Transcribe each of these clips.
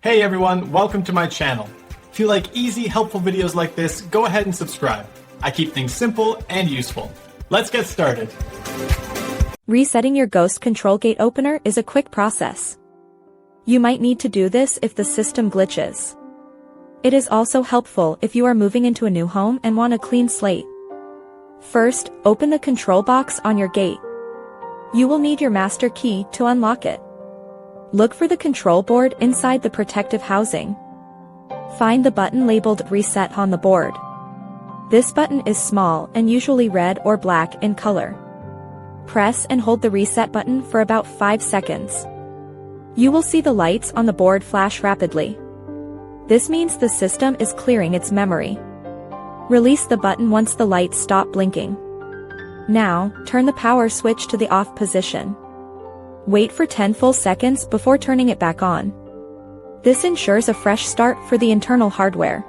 Hey everyone, welcome to my channel. If you like easy, helpful videos like this, go ahead and subscribe. I keep things simple and useful. Let's get started. Resetting your ghost control gate opener is a quick process. You might need to do this if the system glitches. It is also helpful if you are moving into a new home and want a clean slate. First, open the control box on your gate. You will need your master key to unlock it. Look for the control board inside the protective housing. Find the button labeled Reset on the board. This button is small and usually red or black in color. Press and hold the reset button for about 5 seconds. You will see the lights on the board flash rapidly. This means the system is clearing its memory. Release the button once the lights stop blinking. Now, turn the power switch to the off position. Wait for 10 full seconds before turning it back on. This ensures a fresh start for the internal hardware.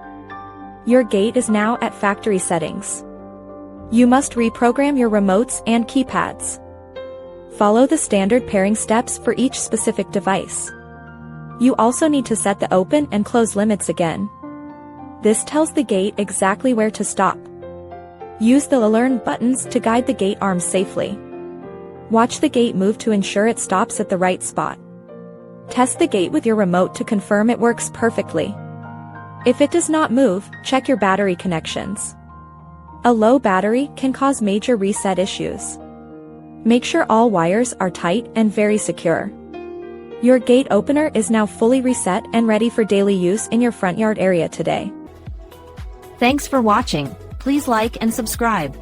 Your gate is now at factory settings. You must reprogram your remotes and keypads. Follow the standard pairing steps for each specific device. You also need to set the open and close limits again. This tells the gate exactly where to stop. Use the Learn buttons to guide the gate arms safely. Watch the gate move to ensure it stops at the right spot. Test the gate with your remote to confirm it works perfectly. If it does not move, check your battery connections. A low battery can cause major reset issues. Make sure all wires are tight and very secure. Your gate opener is now fully reset and ready for daily use in your front yard area today. Thanks for watching. Please like and subscribe.